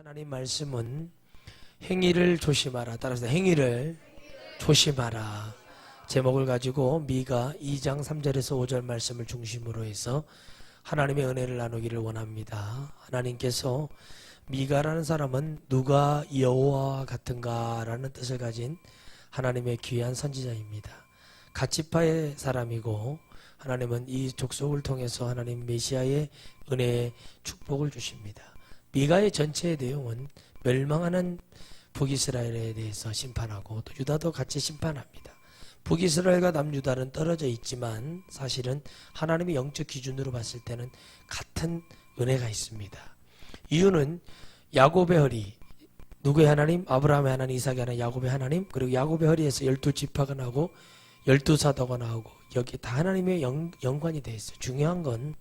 하나님 말씀은 행위를 조심하라. 따라서 행위를 조심하라. 제목을 가지고 미가 2장 3절에서 5절 말씀을 중심으로 해서 하나님의 은혜를 나누기를 원합니다. 하나님께서 미가라는 사람은 누가 여호와와 같은가 라는 뜻을 가진 하나님의 귀한 선지자입니다. 갓지파의 사람이고 하나님은 이 족속을 통해서 하나님 메시아의 은혜의 축복을 주십니다. 미가의 전체의 내용은 멸망하는 북이스라엘에 대해서 심판하고 또 유다도 같이 심판합니다. 북이스라엘과 남유다는 떨어져 있지만 사실은 하나님의 영적 기준으로 봤을 때는 같은 은혜가 있습니다. 이유는 야곱의 허리, 누구의 하나님? 아브라함의 하나님, 이삭의 하나님, 야곱의 하나님, 그리고 야곱의 허리에서 12지파가 나오고 12사도가 나오고 여기 다 하나님의 연관이 되어 있어요. 중요한 건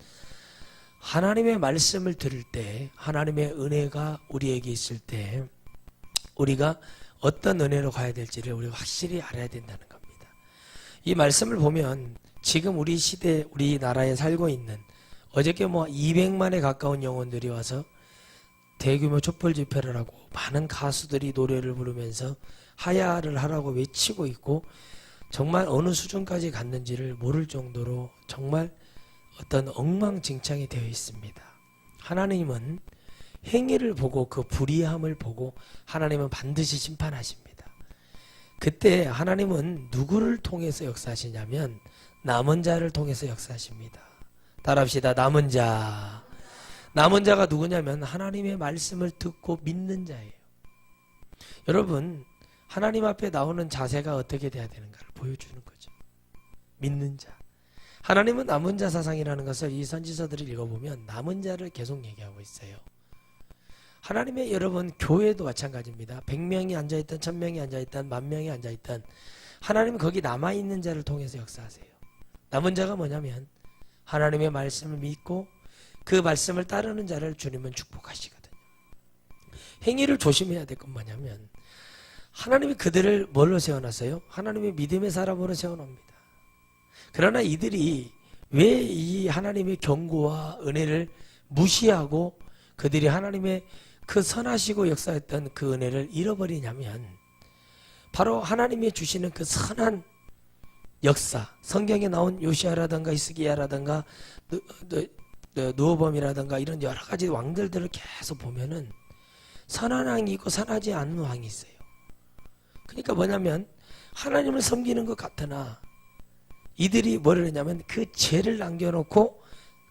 하나님의 말씀을 들을 때, 하나님의 은혜가 우리에게 있을 때 우리가 어떤 은혜로 가야 될지를 우리가 확실히 알아야 된다는 겁니다. 이 말씀을 보면 지금 우리 시대, 우리나라에 살고 있는 어저께 200만에 가까운 영혼들이 와서 대규모 촛불 집회를 하고 많은 가수들이 노래를 부르면서 하야를 하라고 외치고 있고 정말 어느 수준까지 갔는지를 모를 정도로 정말 어떤 엉망진창이 되어 있습니다. 하나님은 행위를 보고 그 불의함을 보고 하나님은 반드시 심판하십니다. 그때 하나님은 누구를 통해서 역사하시냐면 남은 자를 통해서 역사하십니다. 따라합시다. 남은 자. 남은 자가 누구냐면 하나님의 말씀을 듣고 믿는 자예요. 여러분, 하나님 앞에 나오는 자세가 어떻게 돼야 되는가를 보여주는 거죠. 믿는 자. 하나님은 남은 자 사상이라는 것을 이 선지서들을 읽어보면 남은 자를 계속 얘기하고 있어요. 하나님의 여러분 교회도 마찬가지입니다. 100명이 앉아있던 1000명이 앉아있던 10,000명이 앉아있던 하나님은 거기 남아있는 자를 통해서 역사하세요. 남은 자가 뭐냐면 하나님의 말씀을 믿고 그 말씀을 따르는 자를 주님은 축복하시거든요. 행위를 조심해야 될 건 뭐냐면 하나님이 그들을 뭘로 세워놨어요? 하나님의 믿음의 사람으로 세워놓습니다. 그러나 이들이 왜 이 하나님의 경고와 은혜를 무시하고 그들이 하나님의 그 선하시고 역사했던 그 은혜를 잃어버리냐면 바로 하나님이 주시는 그 선한 역사, 성경에 나온 요시아라든가 히스기야라든가 느호범이라든가 이런 여러 가지 왕들을 계속 보면은 선한 왕이 있고 선하지 않은 왕이 있어요. 그러니까 뭐냐면 하나님을 섬기는 것 같으나 이들이 뭐를 했냐면 그 죄를 남겨놓고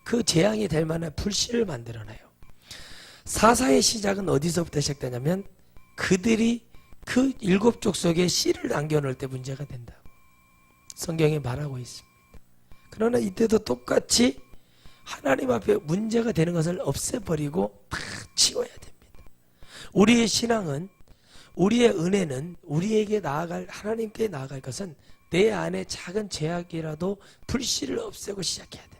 그 재앙이 될 만한 불씨를 만들어놔요. 사사의 시작은 어디서부터 시작되냐면 그들이 그 7족속에 씨를 남겨놓을 때 문제가 된다고 성경에 말하고 있습니다. 그러나 이때도 똑같이 하나님 앞에 문제가 되는 것을 없애버리고 다 치워야 됩니다. 우리의 신앙은, 우리의 은혜는 우리에게 나아갈, 하나님께 나아갈 것은 내 안에 작은 제약이라도 불씨를 없애고 시작해야 됩니다.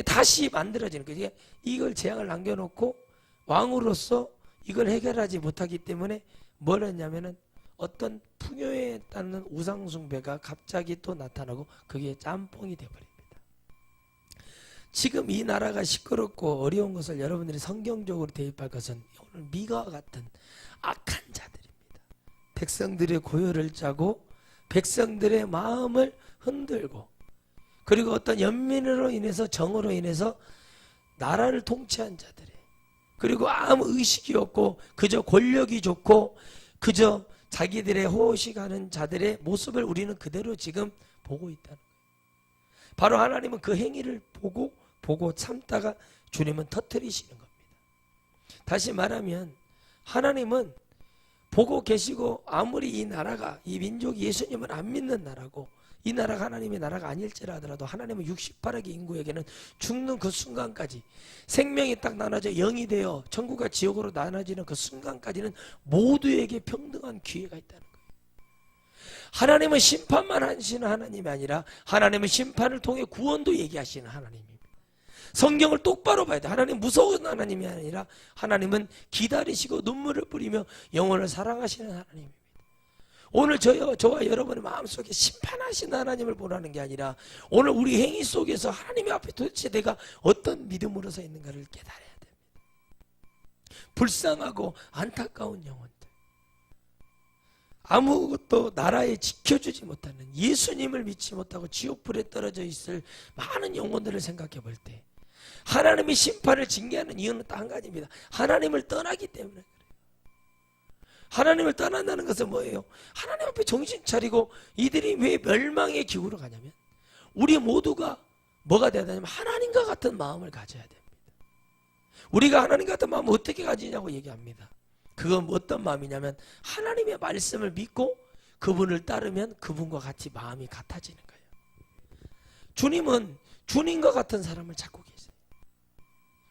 다시 만들어지는 거예요. 이걸 재앙을 남겨놓고 왕으로서 이걸 해결하지 못하기 때문에 뭘 했냐면은 어떤 풍요에 따른 우상숭배가 갑자기 또 나타나고 그게 짬뽕이 되어버립니다. 지금 이 나라가 시끄럽고 어려운 것을 여러분들이 성경적으로 대입할 것은 오늘 미가와 같은 악한 자들입니다. 백성들의 고열을 짜고 백성들의 마음을 흔들고 그리고 어떤 연민으로 인해서 정으로 인해서 나라를 통치한 자들이 그리고 아무 의식이 없고 그저 권력이 좋고 그저 자기들의 호식하는 자들의 모습을 우리는 그대로 지금 보고 있다는 거예요. 바로 하나님은 그 행위를 보고 참다가 주님은 터뜨리시는 겁니다. 다시 말하면 하나님은 보고 계시고 아무리 이 나라가 이 민족이 예수님을 안 믿는 나라고 이 나라가 하나님의 나라가 아닐지라 하더라도 하나님은 68억의 인구에게는 죽는 그 순간까지 생명이 딱 나눠져 영이 되어 천국과 지옥으로 나눠지는 그 순간까지는 모두에게 평등한 기회가 있다는 거예요. 하나님은 심판만 하시는 하나님이 아니라 하나님은 심판을 통해 구원도 얘기하시는 하나님입니다. 성경을 똑바로 봐야 돼. 하나님 무서운 하나님이 아니라 하나님은 기다리시고 눈물을 뿌리며 영혼을 사랑하시는 하나님입니다. 오늘 저와 여러분의 마음속에 심판하시는 하나님을 보라는 게 아니라 오늘 우리 행위 속에서 하나님의 앞에 도대체 내가 어떤 믿음으로 서 있는가를 깨달아야 됩니다. 불쌍하고 안타까운 영혼들, 아무것도 나라에 지켜주지 못하는, 예수님을 믿지 못하고 지옥불에 떨어져 있을 많은 영혼들을 생각해 볼 때 하나님이 심판을 징계하는 이유는 딱 한 가지입니다. 하나님을 떠나기 때문에 그래요. 하나님을 떠난다는 것은 뭐예요? 하나님 앞에 정신 차리고 이들이 왜 멸망의 기구로 가냐면 우리 모두가 뭐가 돼야 되냐면 하나님과 같은 마음을 가져야 됩니다. 우리가 하나님과 같은 마음을 어떻게 가지냐고 얘기합니다. 그건 어떤 마음이냐면 하나님의 말씀을 믿고 그분을 따르면 그분과 같이 마음이 같아지는 거예요. 주님은 주님과 같은 사람을 찾고 계세요.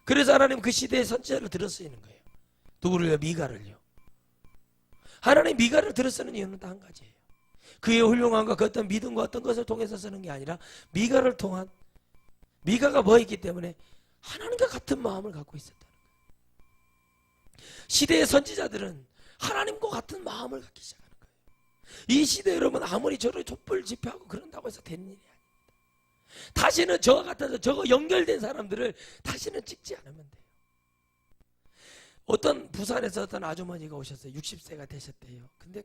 그래서 하나님 그 시대의 선지자를 들어 쓰이는 거예요. 누구를요? 미가를요. 하나님 미가를 들어 쓰는 이유는 딱 한 가지예요. 그의 훌륭함과 그 어떤 믿음과 어떤 것을 통해서 쓰는 게 아니라 미가를 통한, 미가가 뭐 있기 때문에 하나님과 같은 마음을 갖고 있었다는 거예요. 시대의 선지자들은 하나님과 같은 마음을 갖기 시작하는 거예요. 이 시대 여러분, 아무리 저를 촛불 집회하고 그런다고 해서 되는 일이 아닙니다. 다시는 저와 같아서 저거 연결된 사람들을 다시는 찍지 않으면 돼요. 어떤 부산에서 어떤 아주머니가 오셨어요. 60세가 되셨대요. 근데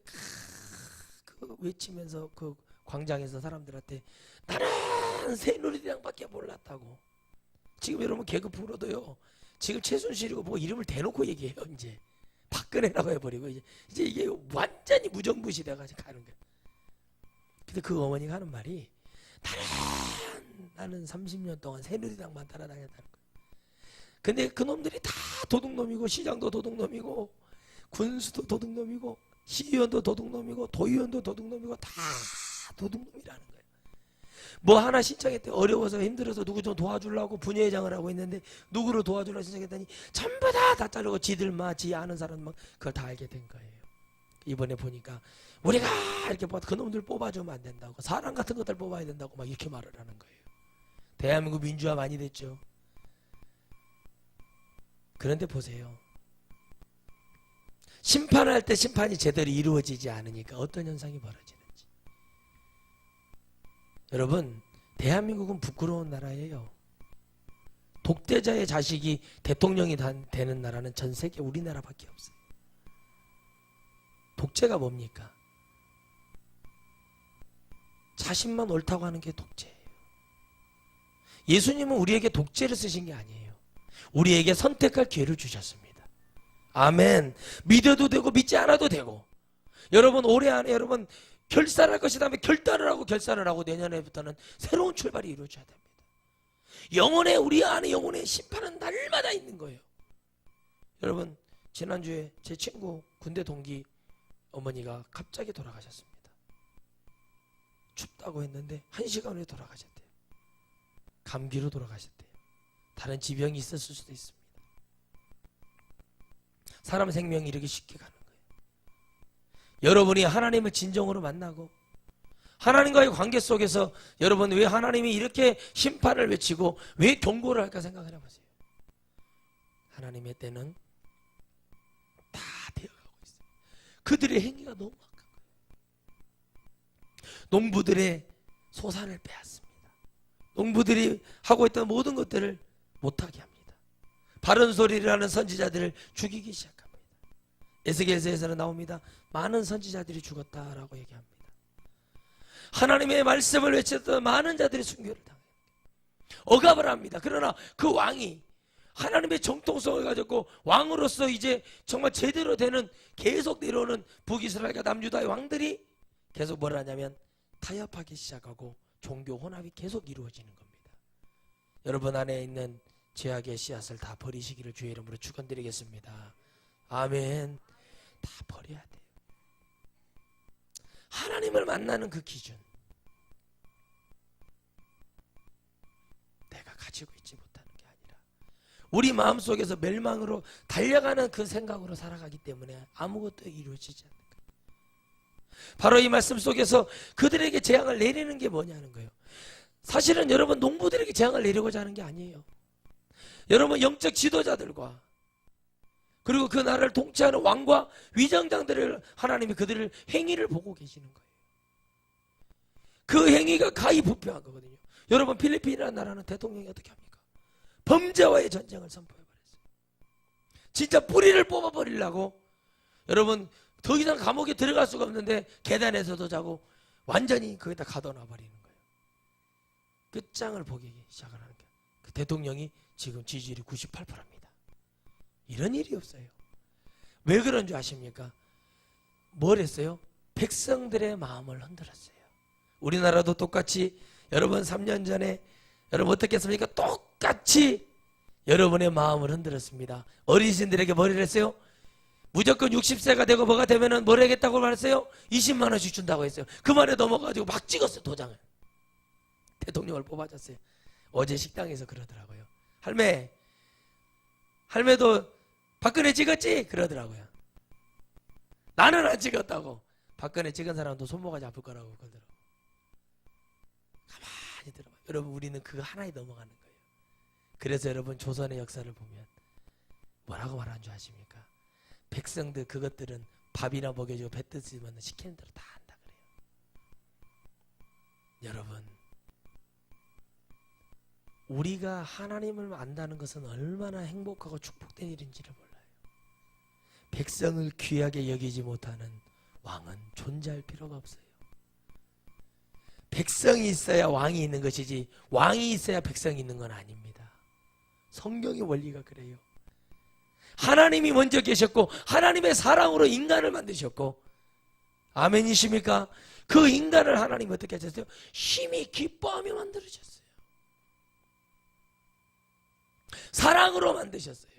그 외치면서 그 광장에서 사람들한테 나는 새누리당밖에 몰랐다고. 지금 여러분 개그 프로도요, 지금 최순실이고 뭐 이름을 대놓고 얘기해요. 이제 박근혜라고 해버리고 이제 이게 완전히 무정부시대 가지고 가는 거예요. 근데 그 어머니가 하는 말이 나는 30년 동안 새누리당만 따라다녔다는 거예요. 근데 그 놈들이 다 도둑놈이고, 시장도 도둑놈이고, 군수도 도둑놈이고, 시의원도 도둑놈이고, 도의원도 도둑놈이고, 다 도둑놈이라는 거예요. 뭐 하나 신청했대. 어려워서 힘들어서 누구 좀 도와주려고 분회장을 하고 있는데 누구를 도와주려고 신청했더니 전부 다 자르고 지들만, 지 아는 사람만 그걸 다 알게 된 거예요. 이번에 보니까 우리가 이렇게 그 놈들 뽑아주면 안 된다고, 사람 같은 것들 뽑아야 된다고 막 이렇게 말을 하는 거예요. 대한민국 민주화 많이 됐죠. 그런데 보세요. 심판할 때 심판이 제대로 이루어지지 않으니까 어떤 현상이 벌어지는지. 여러분, 대한민국은 부끄러운 나라예요. 독재자의 자식이 대통령이 되는 나라는 전 세계 우리나라밖에 없어요. 독재가 뭡니까? 자신만 옳다고 하는 게 독재예요. 예수님은 우리에게 독재를 쓰신 게 아니에요. 우리에게 선택할 기회를 주셨습니다. 아멘. 믿어도 되고 믿지 않아도 되고, 여러분 올해 안에 여러분 결산할 것이 다음에 결단을 하고 내년에부터는 새로운 출발이 이루어져야 됩니다. 우리 안에 영혼의 심판은 날마다 있는 거예요. 여러분, 지난주에 제 친구 군대 동기 어머니가 갑자기 돌아가셨습니다. 춥다고 했는데 1시간 후에 돌아가셨대요. 감기로 돌아가셨대요. 다른 지병이 있었을 수도 있습니다. 사람 생명이 이렇게 쉽게 가는 거예요. 여러분이 하나님을 진정으로 만나고 하나님과의 관계 속에서 여러분 왜 하나님이 이렇게 심판을 외치고 왜 경고를 할까 생각을 해보세요. 하나님의 때는 다 되어가고 있어요. 그들의 행위가 너무 악한 거예요. 농부들의 소산을 빼앗습니다. 농부들이 하고 있던 모든 것들을 못하게 합니다. 바른 소리를 하는 선지자들을 죽이기 시작합니다. 에스겔서에서는 나옵니다. 많은 선지자들이 죽었다라고 얘기합니다. 하나님의 말씀을 외쳤던 많은 자들이 순교를 당합니다. 억압을 합니다. 그러나 그 왕이 하나님의 정통성을 가졌고 왕으로서 이제 정말 제대로 되는, 계속 내려오는 북이스라엘과 남유다의 왕들이 계속 뭘 하냐면 타협하기 시작하고 종교 혼합이 계속 이루어지는 겁니다. 여러분 안에 있는 죄악의 씨앗을 다 버리시기를 주의 이름으로 축원드리겠습니다. 아멘. 다 버려야 돼요. 하나님을 만나는 그 기준, 내가 가지고 있지 못하는 게 아니라 우리 마음속에서 멸망으로 달려가는 그 생각으로 살아가기 때문에 아무것도 이루어지지 않는 거예요. 바로 이 말씀 속에서 그들에게 재앙을 내리는 게 뭐냐는 거예요. 사실은 여러분 농부들에게 재앙을 내리고자 하는 게 아니에요. 여러분 영적 지도자들과 그리고 그 나라를 통치하는 왕과 위정장들을 하나님이 그들을 행위를 보고 계시는 거예요. 그 행위가 가히 부패한 거거든요. 여러분 필리핀이라는 나라는 대통령이 어떻게 합니까? 범죄와의 전쟁을 선포해버렸어요. 진짜 뿌리를 뽑아버리려고. 여러분 더 이상 감옥에 들어갈 수가 없는데 계단에서도 자고 완전히 거기다 가둬놔버리는 거예요. 끝장을 보기 시작하는 거예요. 그 대통령이 지금 지지율이 98%입니다. 이런 일이 없어요. 왜 그런 줄 아십니까? 뭘 했어요? 백성들의 마음을 흔들었어요. 우리나라도 똑같이 여러분 3년 전에 여러분 어떻게 했습니까? 똑같이 여러분의 마음을 흔들었습니다. 어르신들에게 뭘 했어요? 무조건 60세가 되고 뭐가 되면은 뭘 하겠다고 말했어요? 20만 원씩 준다고 했어요. 그 말에 넘어가지고 막 찍었어요, 도장을. 대통령을 뽑아줬어요. 어제 식당에서 그러더라고요. 할매도 박근혜 찍었지? 그러더라고요. 나는 안 찍었다고. 박근혜 찍은 사람도 손모가지 아플 거라고 그러더라고요. 가만히 들어봐. 여러분 우리는 그 하나에 넘어가는 거예요. 그래서 여러분 조선의 역사를 보면 뭐라고 말하는 줄 아십니까? 백성들 그것들은 밥이나 먹여주고 뱉으면 시키는 대로 다 한다 그래요. 여러분 우리가 하나님을 안다는 것은 얼마나 행복하고 축복된 일인지를 몰라요. 백성을 귀하게 여기지 못하는 왕은 존재할 필요가 없어요. 백성이 있어야 왕이 있는 것이지 왕이 있어야 백성이 있는 건 아닙니다. 성경의 원리가 그래요. 하나님이 먼저 계셨고 하나님의 사랑으로 인간을 만드셨고, 아멘이십니까? 그 인간을 하나님이 어떻게 하셨어요? 심히 기뻐하며 만들어졌어요. 사랑으로 만드셨어요.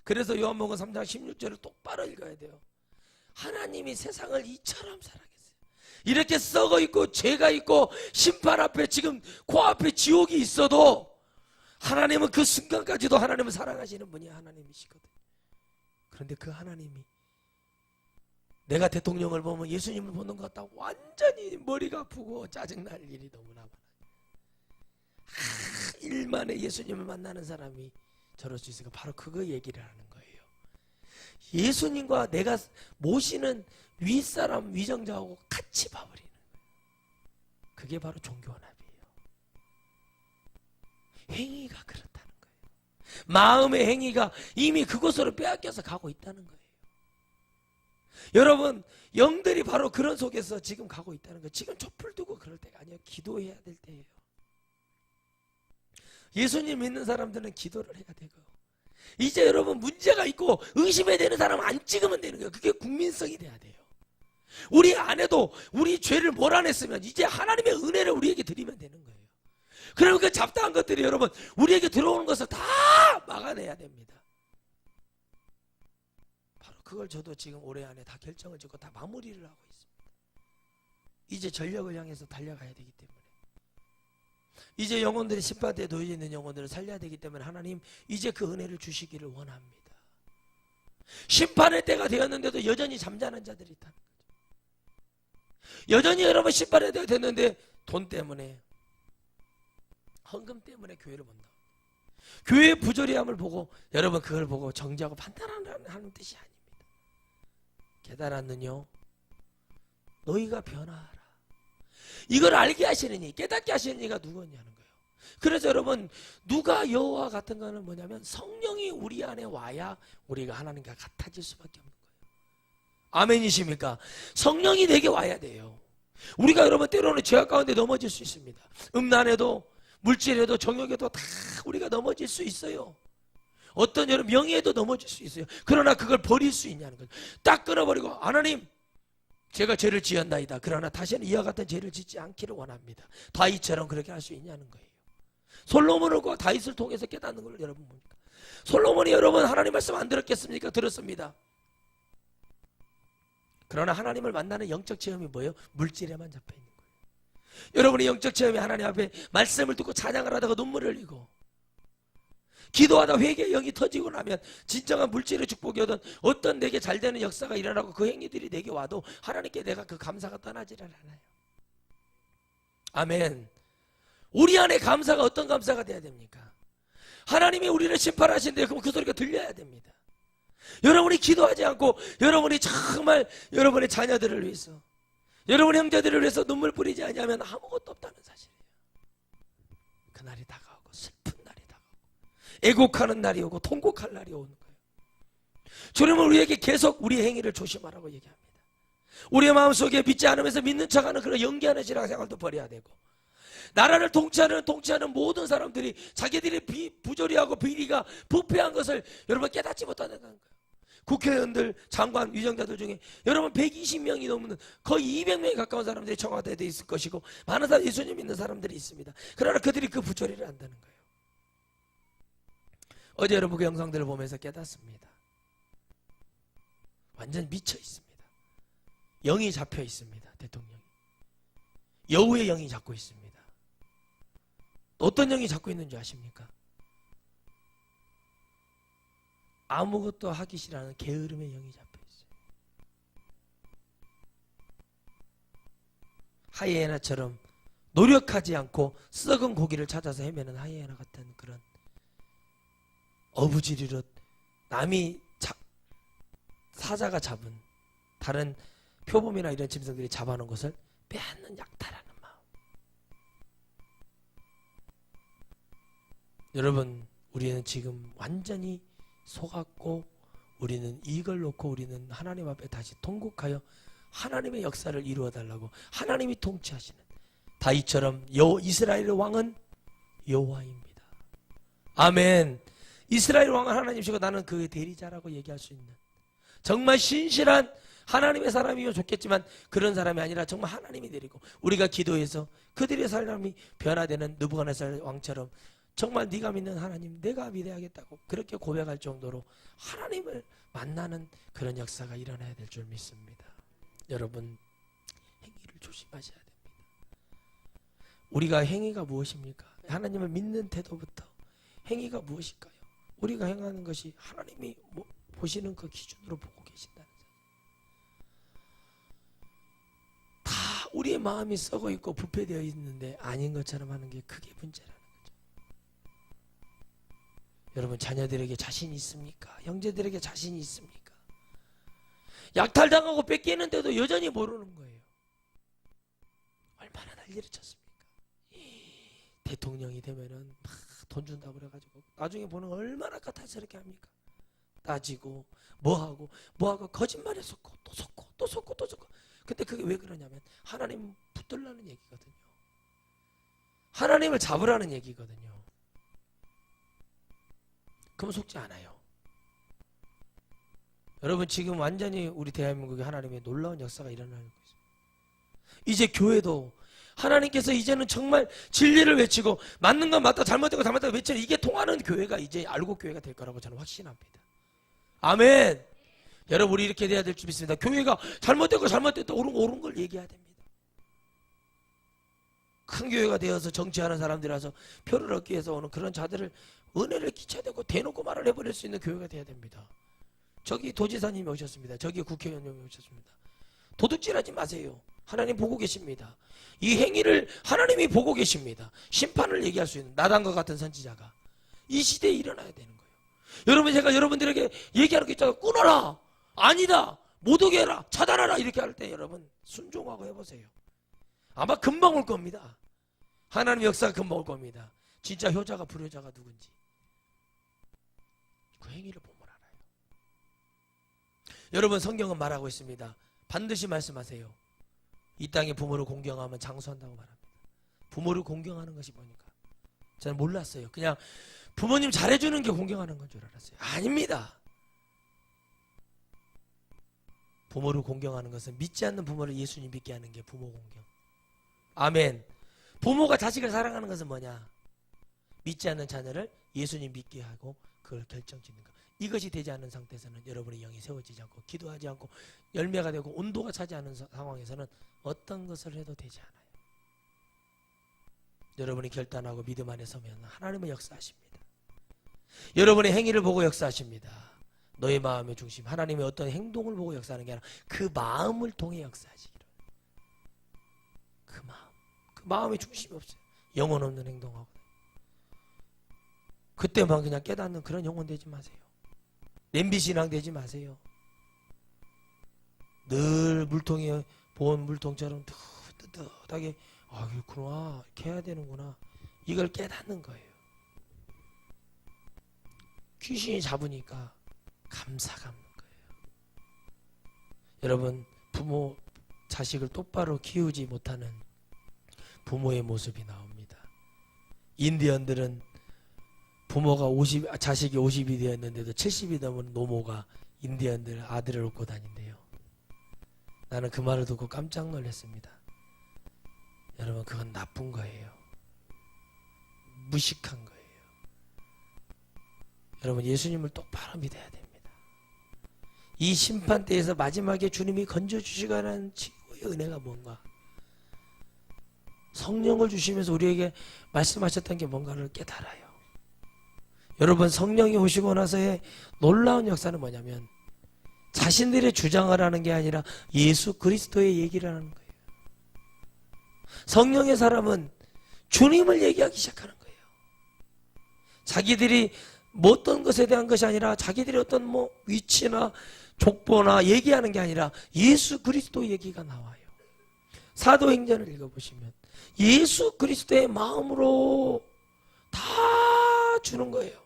그래서 요한복음 3장 16절을 똑바로 읽어야 돼요. 하나님이 세상을 이처럼 사랑했어요. 이렇게 썩어 있고 죄가 있고 심판 앞에 지금 코앞에 지옥이 있어도 하나님은 그 순간까지도 하나님을 사랑하시는 분이 하나님이시거든요. 그런데 그 하나님이 내가 대통령을 보면 예수님을 보는 것 같다고 완전히 머리가 아프고 짜증날 일이 너무나 많아요. 일만에 예수님을 만나는 사람이 저럴 수 있으니까 바로 그거 얘기를 하는 거예요. 예수님과 내가 모시는 윗사람 위정자하고 같이 봐버리는 거예요. 그게 바로 종교연합이에요. 행위가 그렇다는 거예요. 마음의 행위가 이미 그곳으로 빼앗겨서 가고 있다는 거예요. 여러분 영들이 바로 그런 속에서 지금 가고 있다는 거예요. 지금 촛불 두고 그럴 때가 아니에요. 기도해야 될 때예요. 예수님 믿는 사람들은 기도를 해야 되고, 이제 여러분 문제가 있고 의심해야 되는 사람은 안 찍으면 되는 거예요. 그게 국민성이 돼야 돼요. 우리 안에도 우리 죄를 몰아냈으면 이제 하나님의 은혜를 우리에게 드리면 되는 거예요. 그러면 그 잡다한 것들이 여러분 우리에게 들어오는 것을 다 막아내야 됩니다. 바로 그걸 저도 지금 올해 안에 다 결정을 짓고 다 마무리를 하고 있습니다. 이제 전력을 향해서 달려가야 되기 때문에, 이제 영혼들이 심판대에 놓여 있는 영혼들을 살려야 되기 때문에 하나님 이제 그 은혜를 주시기를 원합니다. 심판의 때가 되었는데도 여전히 잠자는 자들이 있다는 거죠. 여전히 여러분 심판의 때가 됐는데 돈 때문에, 헌금 때문에 교회를 본다. 교회의 부조리함을 보고 여러분 그걸 보고 정죄하고 판단하는 뜻이 아닙니다. 깨달았느뇨? 너희가 변화하라. 이걸 알게 하시느니, 깨닫게 하시는 이가 누구냐는 거예요. 그래서 여러분 누가 여호와 같은 거는 뭐냐면 성령이 우리 안에 와야 우리가 하나님과 같아질 수밖에 없는 거예요. 아멘이십니까? 성령이 내게 와야 돼요. 우리가 여러분 때로는 죄악 가운데 넘어질 수 있습니다. 음란에도 물질에도 정욕에도 다 우리가 넘어질 수 있어요. 어떤 여러분 명예에도 넘어질 수 있어요. 그러나 그걸 버릴 수 있냐는 거예요. 딱 끊어버리고 하나님 제가 죄를 지었나이다. 그러나 다시는 이와 같은 죄를 짓지 않기를 원합니다. 다윗처럼 그렇게 할 수 있냐는 거예요. 솔로몬과 다윗을 통해서 깨닫는 걸 여러분 봅니까? 솔로몬이 여러분 하나님 말씀 안 들었겠습니까? 들었습니다. 그러나 하나님을 만나는 영적 체험이 뭐예요? 물질에만 잡혀 있는 거예요. 여러분의 영적 체험이 하나님 앞에 말씀을 듣고 찬양을 하다가 눈물을 흘리고 기도하다 회개의 영이 터지고 나면 진정한 물질의 축복이 오던 어떤 내게 잘 되는 역사가 일어나고 그 행위들이 내게 와도 하나님께 내가 그 감사가 떠나지를 않아요. 아멘. 우리 안에 감사가 어떤 감사가 돼야 됩니까? 하나님이 우리를 심판하신대요. 그럼 그 소리가 들려야 됩니다. 여러분이 기도하지 않고 여러분이 정말 여러분의 자녀들을 위해서, 여러분 형제들을 위해서 눈물 뿌리지 않으면 아무것도 없다는 사실이에요. 그날이 다가오고 슬픈 날이 다가오고 애곡하는 날이 오고 통곡할 날이 오는 거예요. 주님은 우리에게 계속 우리의 행위를 조심하라고 얘기합니다. 우리의 마음속에 믿지 않으면서 믿는 척하는 그런 연기하는 신앙생활도 버려야 되고, 나라를 통치하는 모든 사람들이 자기들이 부조리하고 비리가 부패한 것을 여러분 깨닫지 못한다는 거예요. 국회의원들, 장관, 위정자들 중에 여러분 120명이 넘는 거의 200명에 가까운 사람들이 청와대에 있을 것이고, 많은 사람 예수님 믿는 사람들이 있습니다. 그러나 그들이 그 부조리를 안다는 거예요. 어제 여러분 그 영상들을 보면서 깨닫습니다. 완전 미쳐 있습니다. 영이 잡혀 있습니다. 대통령이 여우의 영이 잡고 있습니다. 어떤 영이 잡고 있는지 아십니까? 아무것도 하기 싫어하는 게으름의 영이 잡혀 있어요. 하이에나처럼 노력하지 않고 썩은 고기를 찾아서 헤매는 하이에나 같은 그런 어부지리로 남이 사자가 잡은 다른 표범이나 이런 짐승들이 잡아놓은 것을 빼앗는 약탈하는 마음. 여러분, 우리는 지금 완전히 속았고, 우리는 이걸 놓고 우리는 하나님 앞에 다시 통곡하여 하나님의 역사를 이루어달라고, 하나님이 통치하시는 다윗처럼 이스라엘의 왕은 여호와입니다. 아멘. 이스라엘 왕은 하나님이시고 나는 그의 대리자라고 얘기할 수 있는 정말 신실한 하나님의 사람이면 좋겠지만, 그런 사람이 아니라 정말 하나님이 내리고 우리가 기도해서 그들의 사람이 변화되는 느부갓네살 왕처럼 정말 네가 믿는 하나님 내가 믿어야겠다고 그렇게 고백할 정도로 하나님을 만나는 그런 역사가 일어나야 될 줄 믿습니다. 여러분, 행위를 조심하셔야 됩니다. 우리가 행위가 무엇입니까? 하나님을 믿는 태도부터 행위가 무엇일까요? 우리가 행하는 것이 하나님이 보시는 그 기준으로 보고 계신다는 거예요. 다 우리의 마음이 썩어 있고 부패되어 있는데 아닌 것처럼 하는 게 그게 문제라는 거죠. 여러분, 자녀들에게 자신이 있습니까? 형제들에게 자신이 있습니까? 약탈당하고 뺏기는데도 여전히 모르는 거예요. 얼마나 난리를 쳤습니까? 대통령이 되면은 막 돈 준다고 그래가지고 나중에 보는 거 얼마나 까탈스럽게 합니까? 따지고 뭐하고 거짓말에 속고 또 속고 또 속고 또 속고. 근데 그게 왜 그러냐면 하나님 붙들라는 얘기거든요. 하나님을 잡으라는 얘기거든요. 그럼 속지 않아요. 여러분, 지금 완전히 우리 대한민국에 하나님의 놀라운 역사가 일어나고 있습니다. 이제 교회도 하나님께서 이제는 정말 진리를 외치고 맞는 건 맞다, 잘못된 건 잘못다 외치는 이게 통하는 교회가 이제 알고 교회가 될 거라고 저는 확신합니다. 아멘. 여러분, 우리 이렇게 돼야 될 줄 믿습니다. 교회가 잘못된 거 잘못됐다, 옳은 걸 얘기해야 됩니다. 큰 교회가 되어서 정치하는 사람들이라서 표를 얻기 위해서 오는 그런 자들을 은혜를 끼쳐야 되고 대놓고 말을 해버릴 수 있는 교회가 돼야 됩니다. 저기 도지사님이 오셨습니다. 저기 국회의원님이 오셨습니다. 도둑질하지 마세요. 하나님 보고 계십니다. 이 행위를 하나님이 보고 계십니다. 심판을 얘기할 수 있는 나단과 같은 선지자가 이 시대에 일어나야 되는 거예요. 여러분, 제가 여러분들에게 얘기하는 게 있잖아요. 끊어라, 아니다, 못 오게 해라, 차단하라 이렇게 할 때 여러분 순종하고 해보세요. 아마 금방 올 겁니다. 하나님의 역사가 금방 올 겁니다. 진짜 효자가 불효자가 누군지 그 행위를 보면 알아요. 여러분, 성경은 말하고 있습니다. 반드시 말씀하세요. 이 땅에 부모를 공경하면 장수한다고 말합니다. 부모를 공경하는 것이 뭐니까? 저는 몰랐어요. 그냥 부모님 잘해주는 게 공경하는 건 줄 알았어요. 아닙니다. 부모를 공경하는 것은 믿지 않는 부모를 예수님 믿게 하는 게 부모 공경. 아멘. 부모가 자식을 사랑하는 것은 뭐냐? 믿지 않는 자녀를 예수님 믿게 하고 그걸 결정짓는 것. 이것이 되지 않는 상태에서는 여러분의 영이 세워지지 않고 기도하지 않고 열매가 되고 온도가 차지 않는 상황에서는 어떤 것을 해도 되지 않아요. 여러분이 결단하고 믿음 안에 서면 하나님은 역사하십니다. 여러분의 행위를 보고 역사하십니다. 너의 마음의 중심, 하나님의 어떤 행동을 보고 역사하는 게 아니라 그 마음을 통해 역사하시기를. 그 마음의 중심이 없어요. 영혼 없는 행동하고. 그때만 그냥 깨닫는 그런 영혼 되지 마세요. 냄비신앙 되지 마세요. 늘 물통에 본 물통처럼 뜨뜻하게 그렇구나, 이렇게 해야 되는구나, 이걸 깨닫는 거예요. 귀신이 잡으니까 감사가 없는 거예요. 여러분, 부모 자식을 똑바로 키우지 못하는 부모의 모습이 나옵니다. 인디언들은 부모가 자식이 50이 되었는데도 70이 넘은 노모가 인디언들 아들을 얻고 다닌대요. 나는 그 말을 듣고 깜짝 놀랐습니다. 여러분, 그건 나쁜 거예요. 무식한 거예요. 여러분, 예수님을 똑바로 믿어야 됩니다. 이 심판대에서 마지막에 주님이 건져주시라는 최고의 은혜가 뭔가? 성령을 주시면서 우리에게 말씀하셨던 게 뭔가를 깨달아요. 여러분, 성령이 오시고 나서의 놀라운 역사는 뭐냐면 자신들의 주장을 하는 게 아니라 예수 그리스도의 얘기를 하는 거예요. 성령의 사람은 주님을 얘기하기 시작하는 거예요. 자기들이 뭐 어떤 것에 대한 것이 아니라 자기들이 어떤 뭐 위치나 족보나 얘기하는 게 아니라 예수 그리스도 얘기가 나와요. 사도행전을 읽어보시면 예수 그리스도의 마음으로 다 주는 거예요.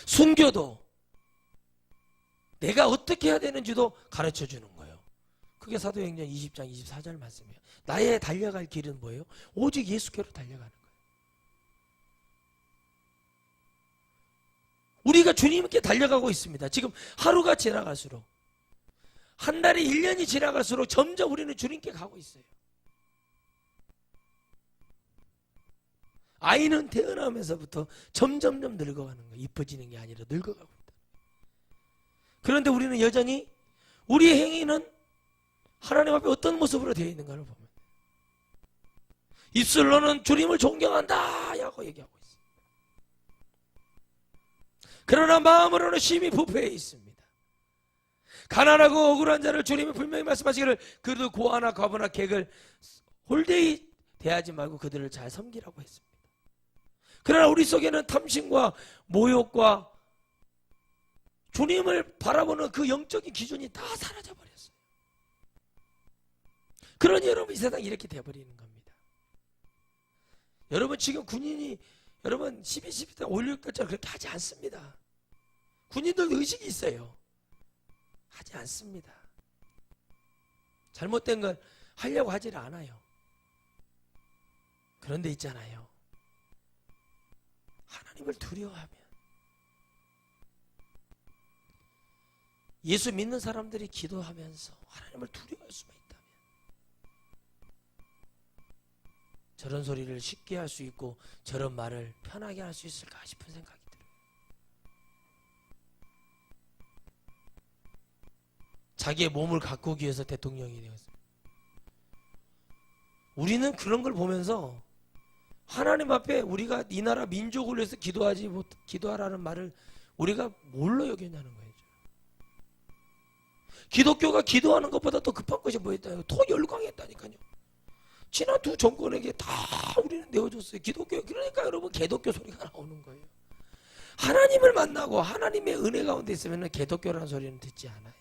순교도 내가 어떻게 해야 되는지도 가르쳐 주는 거예요. 그게 사도행전 20장 24절 말씀이에요. 나의 달려갈 길은 뭐예요? 오직 예수께로 달려가는 거예요. 우리가 주님께 달려가고 있습니다. 지금 하루가 지나갈수록, 한 달이 1년이 지나갈수록 점점 우리는 주님께 가고 있어요. 아이는 태어나면서부터 점점점 늙어가는 거예요. 이뻐지는 게 아니라 늙어가고 있다. 그런데 우리는 여전히 우리의 행위는 하나님 앞에 어떤 모습으로 되어 있는가를 보면 입술로는 주님을 존경한다 하고 얘기하고 있어요. 그러나 마음으로는 심히 부패해 있습니다. 가난하고 억울한 자를 주님이 분명히 말씀하시기를 그들도 고아나 과부나 객을 홀되이 대하지 말고 그들을 잘 섬기라고 했습니다. 그러나 우리 속에는 탐심과 모욕과 주님을 바라보는 그 영적인 기준이 다 사라져버렸어요. 그러니 여러분, 이 세상이 이렇게 돼버리는 겁니다. 여러분, 지금 군인이 여러분 12때 5.16때처럼 그렇게 하지 않습니다. 군인들도 의식이 있어요. 하지 않습니다. 잘못된 걸 하려고 하질 않아요. 그런데 있잖아요, 하나님을 두려워하면, 예수 믿는 사람들이 기도하면서 하나님을 두려워할 수만 있다면 저런 소리를 쉽게 할 수 있고 저런 말을 편하게 할 수 있을까 싶은 생각이 들어요. 자기의 몸을 가꾸기 위해서 대통령이 되었습니다. 우리는 그런 걸 보면서 하나님 앞에 우리가 이 나라 민족을 위해서 기도하라는 말을 우리가 뭘로 여겼냐는 거예요. 기독교가 기도하는 것보다 더 급한 것이 뭐였다요? 더 열광했다니까요. 지난 두 정권에게 다 우리는 내어줬어요. 기독교. 그러니까 여러분, 개독교 소리가 나오는 거예요. 하나님을 만나고 하나님의 은혜 가운데 있으면 개독교라는 소리는 듣지 않아요.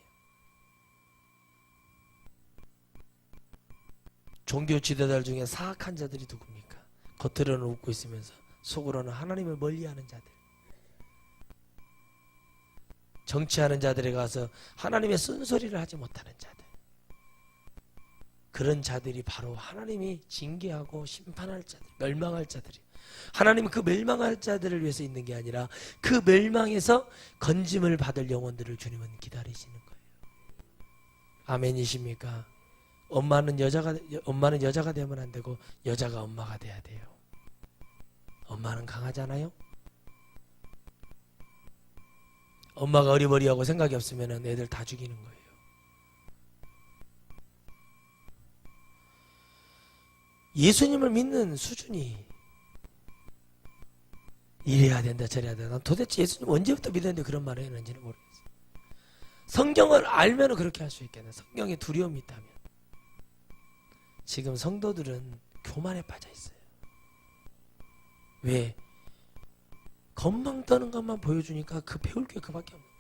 종교 지도자들 중에 사악한 자들이 누굽니까? 겉으로는 웃고 있으면서 속으로는 하나님을 멀리하는 자들. 정치하는 자들에 가서 하나님의 쓴소리를 하지 못하는 자들. 그런 자들이 바로 하나님이 징계하고 심판할 자들, 멸망할 자들이. 하나님은 그 멸망할 자들을 위해서 있는 게 아니라 그 멸망에서 건짐을 받을 영혼들을 주님은 기다리시는 거예요. 아멘이십니까? 엄마는 여자가 되면 안 되고 여자가 엄마가 돼야 돼요. 엄마는 강하잖아요. 엄마가 어리버리하고 생각이 없으면 애들 다 죽이는 거예요. 예수님을 믿는 수준이 이래야 된다 저래야 된다. 난 도대체 예수님 언제부터 믿었는데 그런 말을 했는지는 모르겠어요. 성경을 알면 그렇게 할 수 있겠네. 성경에 두려움이 있다면. 지금 성도들은 교만에 빠져 있어요. 왜? 건방 떠는 것만 보여주니까 그 배울 게 그밖에 없는 거예요.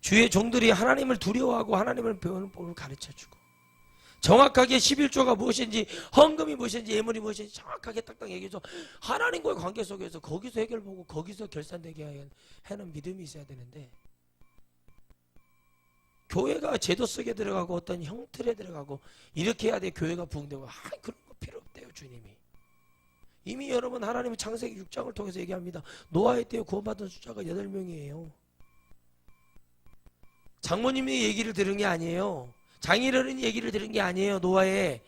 주의 종들이 하나님을 두려워하고 하나님을 배우는 법을 가르쳐주고 정확하게 11조가 무엇인지, 헌금이 무엇인지, 예물이 무엇인지 정확하게 딱딱 얘기해서 하나님과의 관계 속에서 거기서 해결보고 거기서 결산되게 하는 믿음이 있어야 되는데, 교회가 제도 속에 들어가고 어떤 형틀에 들어가고 이렇게 해야 돼 교회가 부흥되고, 그런 거 필요 없대요. 주님이 이미 여러분 하나님은 창세기 6장을 통해서 얘기합니다. 노아의 때에 구원받은 숫자가 8명이에요. 장모님이 얘기를 들은 게 아니에요. 장인어른이 얘기를 들은 게 아니에요. 노아의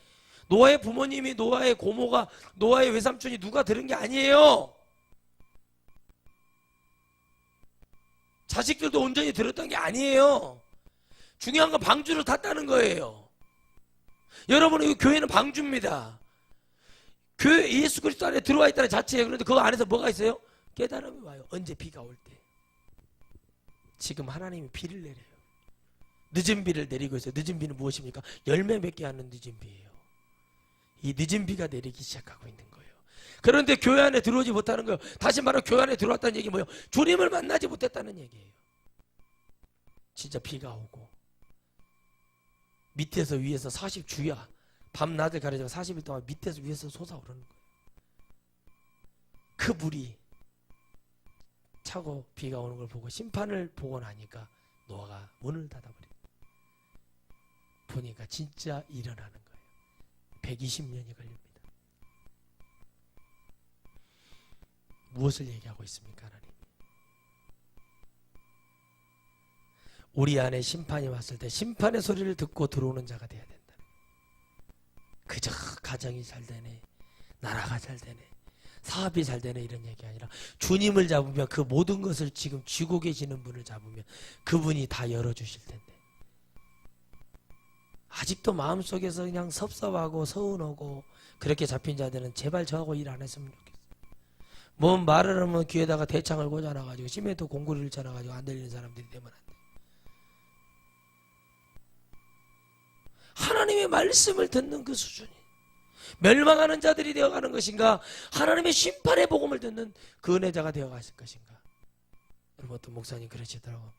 부모님이, 노아의 고모가, 노아의 외삼촌이 누가 들은 게 아니에요. 자식들도 온전히 들었던 게 아니에요. 중요한 건 방주를 탔다는 거예요. 여러분, 교회는 방주입니다. 교회 예수 그리스도 안에 들어와 있다는 자체예요. 그런데 그 안에서 뭐가 있어요? 깨달음이 와요. 언제? 비가 올 때. 지금 하나님이 비를 내려요. 늦은 비를 내리고 있어요. 늦은 비는 무엇입니까? 열매 맺게 하는 늦은 비예요. 이 늦은 비가 내리기 시작하고 있는 거예요. 그런데 교회 안에 들어오지 못하는 거예요. 다시 말하면 교회 안에 들어왔다는 얘기 뭐예요? 주님을 만나지 못했다는 얘기예요. 진짜 비가 오고 밑에서 위에서 40주야 밤낮을 가려서 40일 동안 밑에서 위에서 솟아오르는 거예요. 그 물이 차고 비가 오는 걸 보고 심판을 보고 나니까 노아가 문을 닫아버립니다. 보니까 진짜 일어나는 거예요. 120년이 걸립니다. 무엇을 얘기하고 있습니까? 하나님, 우리 안에 심판이 왔을 때 심판의 소리를 듣고 들어오는 자가 돼야 된다. 그저 가정이 잘 되네, 나라가 잘 되네, 사업이 잘 되네 이런 얘기 아니라 주님을 잡으면, 그 모든 것을 지금 쥐고 계시는 분을 잡으면 그분이 다 열어주실 텐데, 아직도 마음속에서 그냥 섭섭하고 서운하고 그렇게 잡힌 자들은 제발 저하고 일 안 했으면 좋겠어요. 뭔 말을 하면 귀에다가 대창을 꽂아놔가지고 시멘트 공구리를 쳐놔가지고 안 들리는 사람들이 되면 안 돼. 하나님의 말씀을 듣는 그 수준이 멸망하는 자들이 되어가는 것인가, 하나님의 심판의 복음을 듣는 그 은혜자가 되어갔을 것인가. 여러분, 어떤 목사님 그러시더라고.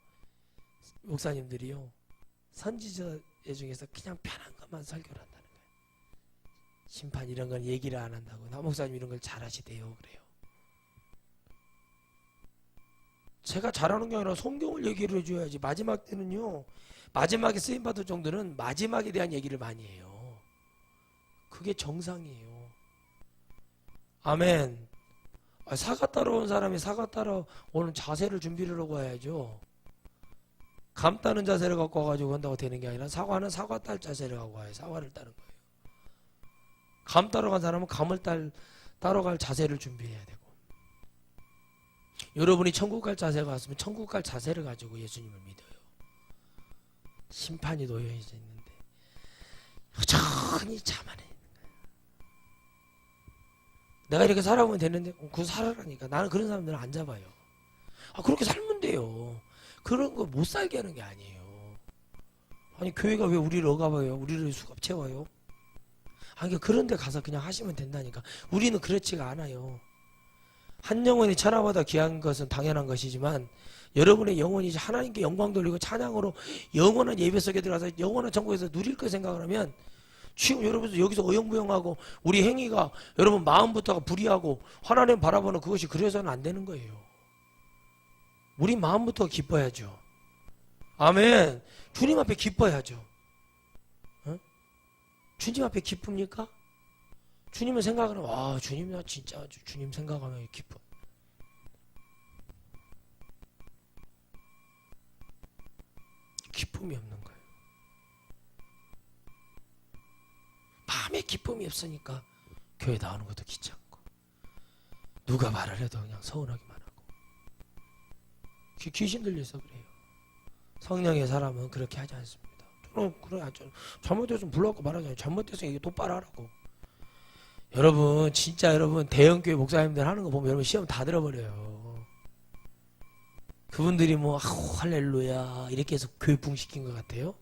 목사님들이요, 선지자 중에서 그냥 편한 것만 설교를 한다는 거예요. 심판 이런 건 얘기를 안 한다고. 나 목사님 이런 걸 잘하시대요. 그래요. 제가 잘하는 게 아니라 성경을 얘기를 해줘야지. 마지막 때는요, 마지막에 쓰임받을 정도는 마지막에 대한 얘기를 많이 해요. 그게 정상이에요. 아멘. 사과 따러 온 사람이 사과 따러 오는 자세를 준비를 하고 와야죠. 감 따는 자세를 갖고 와가지고 한다고 되는 게 아니라, 사과는 사과 딸 자세를 갖고 와요. 사과를 따는 거예요. 감 따러 간 사람은 감을 따러 갈 자세를 준비해야 되고, 여러분이 천국 갈 자세가 왔으면 천국 갈 자세를 가지고 예수님을 믿어요. 심판이 놓여 있는데 여전히 자만해. 내가 이렇게 살아보면 되는데, 그 살아라니까. 나는 그런 사람들은 안 잡아요. 그렇게 살면 돼요. 그런 거 못 살게 하는 게 아니에요. 아니, 교회가 왜 우리를 억압해요? 우리를 수갑 채워요? 그러니까 그런 데 가서 그냥 하시면 된다니까. 우리는 그렇지가 않아요. 한 영혼이 천하보다 귀한 것은 당연한 것이지만, 여러분의 영혼이 하나님께 영광 돌리고 찬양으로 영원한 예배 속에 들어가서 영원한 천국에서 누릴 거 생각을 하면, 지금 여러분 여기서 어영부영하고 우리 행위가, 여러분 마음부터가 불의하고 하나님 바라보는 그것이 그래서는 안 되는 거예요. 우리 마음부터 기뻐야죠. 아멘. 주님 앞에 기뻐야죠. 어? 주님 앞에 기쁩니까? 주님을 생각하면, 와, 주님, 나 진짜 주님 생각하면 기뻐. 기쁨이 없는 거예요. 마음에 기쁨이 없으니까 교회 나오는 것도 귀찮고, 누가 말을 해도 그냥 서운하기만 하고. 귀신 들려서 그래요. 성령의 사람은 그렇게 하지 않습니다. 저는 그래, 잘못했으면 불러갖고 말하잖아요. 잘못했으면 이게 똑바로 하라고. 여러분, 진짜 여러분 대형교회 목사님들 하는 거 보면 여러분 시험 다 들어버려요. 그분들이 뭐 할렐루야 이렇게 해서 교회 부흥시킨 것 같아요.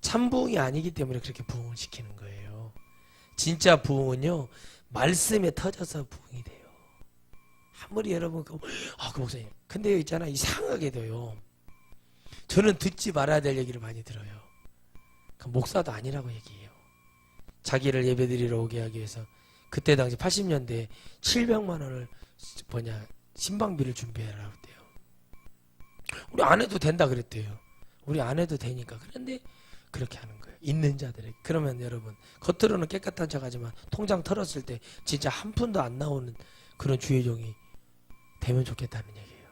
참 부흥이 아니기 때문에 그렇게 부흥을 시키는 거예요. 진짜 부흥은요, 말씀에 터져서 부흥이 돼요. 아무리 여러분 그 목사님, 근데 있잖아, 이상하게도요, 저는 듣지 말아야 될 얘기를 많이 들어요. 그 목사도 아니라고 얘기해요. 자기를 예배드리러 오게 하기 위해서 그때 당시 80년대에 700만 원을 신방비를 준비해라 그랬대요. 우리 안 해도 된다 그랬대요. 우리 안 해도 되니까. 그런데 그렇게 하는 거예요. 있는 자들에게. 그러면 여러분, 겉으로는 깨끗한 척하지만 통장 털었을 때 진짜 한 푼도 안 나오는 그런 주의 종이 되면 좋겠다는 얘기예요.